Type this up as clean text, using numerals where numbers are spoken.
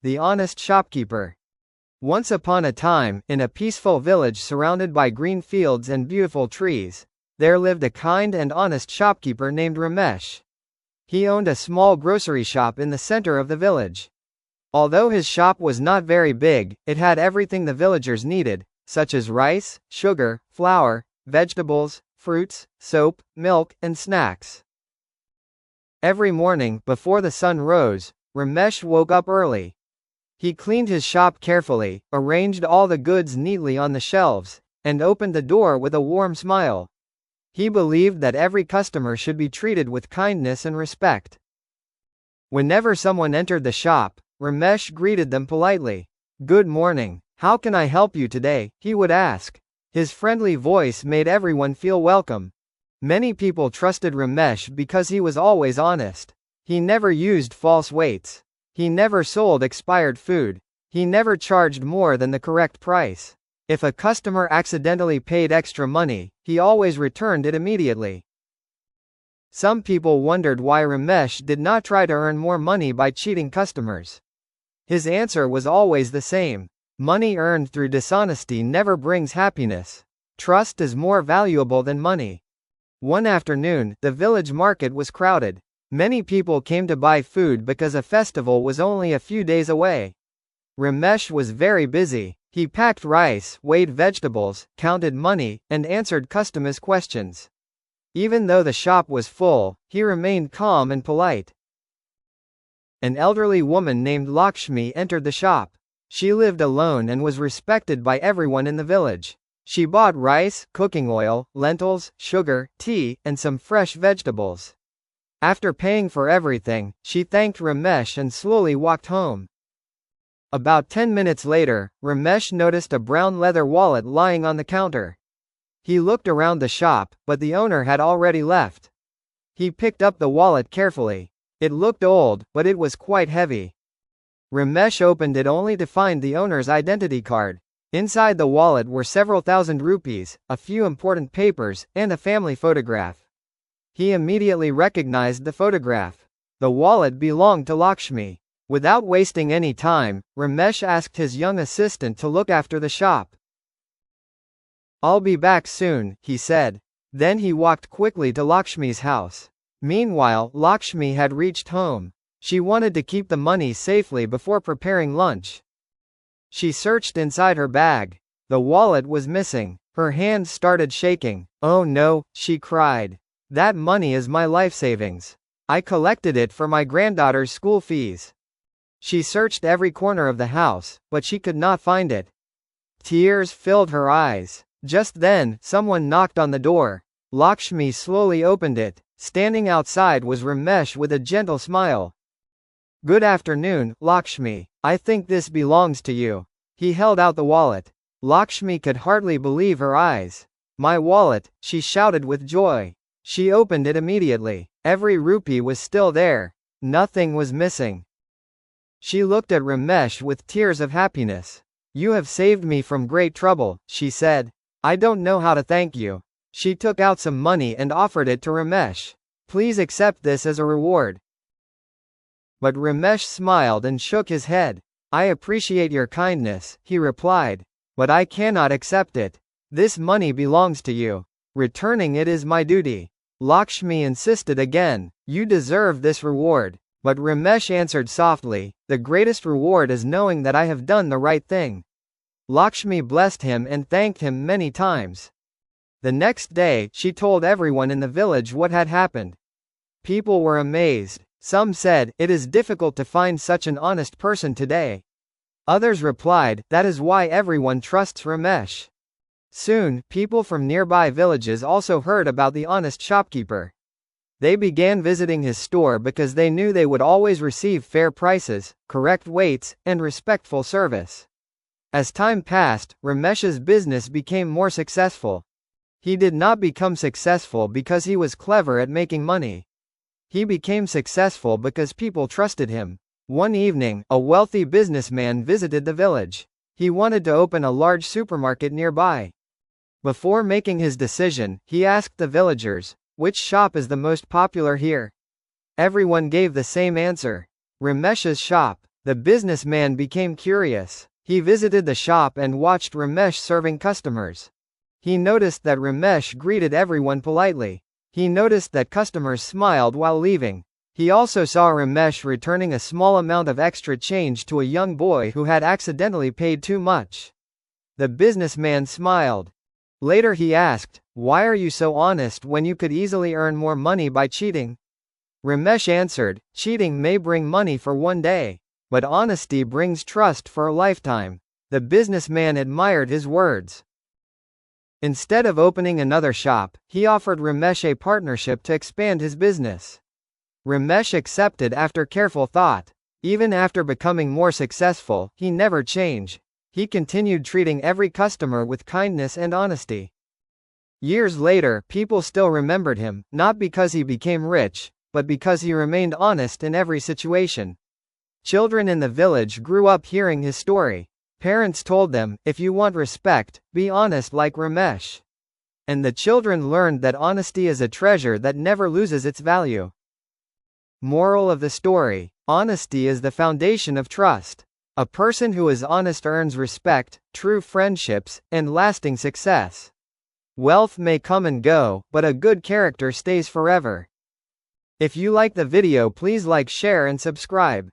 The Honest Shopkeeper. Once upon a time, in a peaceful village surrounded by green fields and beautiful trees, there lived a kind and honest shopkeeper named Ramesh. He owned a small grocery shop in the center of the village. Although his shop was not very big, it had everything the villagers needed, such as rice, sugar, flour, vegetables, fruits, soap, milk, and snacks. Every morning, before the sun rose, Ramesh woke up early. He cleaned his shop carefully, arranged all the goods neatly on the shelves, and opened the door with a warm smile. He believed that every customer should be treated with kindness and respect. Whenever someone entered the shop, Ramesh greeted them politely. "Good morning. How can I help you today?" he would ask. His friendly voice made everyone feel welcome. Many people trusted Ramesh because he was always honest. He never used false weights. He never sold expired food. He never charged more than the correct price. If a customer accidentally paid extra money, he always returned it immediately. Some people wondered why Ramesh did not try to earn more money by cheating customers. His answer was always the same. Money earned through dishonesty never brings happiness. Trust is more valuable than money. One afternoon, the village market was crowded. Many people came to buy food because a festival was only a few days away. Ramesh was very busy. He packed rice, weighed vegetables, counted money, and answered customers' questions. Even though the shop was full, he remained calm and polite. An elderly woman named Lakshmi entered the shop. She lived alone and was respected by everyone in the village. She bought rice, cooking oil, lentils, sugar, tea, and some fresh vegetables. After paying for everything, she thanked Ramesh and slowly walked home. About 10 minutes later, Ramesh noticed a brown leather wallet lying on the counter. He looked around the shop, but the owner had already left. He picked up the wallet carefully. It looked old, but it was quite heavy. Ramesh opened it only to find the owner's identity card. Inside the wallet were several thousand rupees, a few important papers, and a family photograph. He immediately recognized the photograph. The wallet belonged to Lakshmi. Without wasting any time, Ramesh asked his young assistant to look after the shop. "I'll be back soon," he said. Then he walked quickly to Lakshmi's house. Meanwhile, Lakshmi had reached home. She wanted to keep the money safely before preparing lunch. She searched inside her bag. The wallet was missing. Her hands started shaking. "Oh no," she cried. "That money is my life savings. I collected it for my granddaughter's school fees." She searched every corner of the house, but she could not find it. Tears filled her eyes. Just then, someone knocked on the door. Lakshmi slowly opened it. Standing outside was Ramesh with a gentle smile. "Good afternoon, Lakshmi. I think this belongs to you." He held out the wallet. Lakshmi could hardly believe her eyes. "My wallet," she shouted with joy. She opened it immediately. Every rupee was still there. Nothing was missing. She looked at Ramesh with tears of happiness. "You have saved me from great trouble," she said. "I don't know how to thank you." She took out some money and offered it to Ramesh. "Please accept this as a reward." But Ramesh smiled and shook his head. "I appreciate your kindness," he replied, "but I cannot accept it. This money belongs to you. Returning it is my duty." Lakshmi insisted again. "You deserve this reward." But Ramesh answered softly, "The greatest reward is knowing that I have done the right thing." Lakshmi blessed him and thanked him many times. The next day, she told everyone in the village what had happened. People were amazed. Some said, "It is difficult to find such an honest person today." Others replied, "That is why everyone trusts Ramesh." Soon, people from nearby villages also heard about the honest shopkeeper. They began visiting his store because they knew they would always receive fair prices, correct weights, and respectful service. As time passed, Ramesh's business became more successful. He did not become successful because he was clever at making money. He became successful because people trusted him. One evening, a wealthy businessman visited the village. He wanted to open a large supermarket nearby. Before making his decision, he asked the villagers, "Which shop is the most popular here?" Everyone gave the same answer. Ramesh's shop. The businessman became curious. He visited the shop and watched Ramesh serving customers. He noticed that Ramesh greeted everyone politely. He noticed that customers smiled while leaving. He also saw Ramesh returning a small amount of extra change to a young boy who had accidentally paid too much. The businessman smiled. Later he asked, "Why are you so honest when you could easily earn more money by cheating?" Ramesh answered, "Cheating may bring money for one day, but honesty brings trust for a lifetime." The businessman admired his words. Instead of opening another shop, he offered Ramesh a partnership to expand his business. Ramesh accepted after careful thought. Even after becoming more successful, he never changed. He continued treating every customer with kindness and honesty. Years later, people still remembered him, not because he became rich, but because he remained honest in every situation. Children in the village grew up hearing his story. Parents told them, "If you want respect, be honest like Ramesh." And the children learned that honesty is a treasure that never loses its value. Moral of the story: honesty is the foundation of trust. A person who is honest earns respect, true friendships, and lasting success. Wealth may come and go, but a good character stays forever. If you like the video, please like, share and subscribe.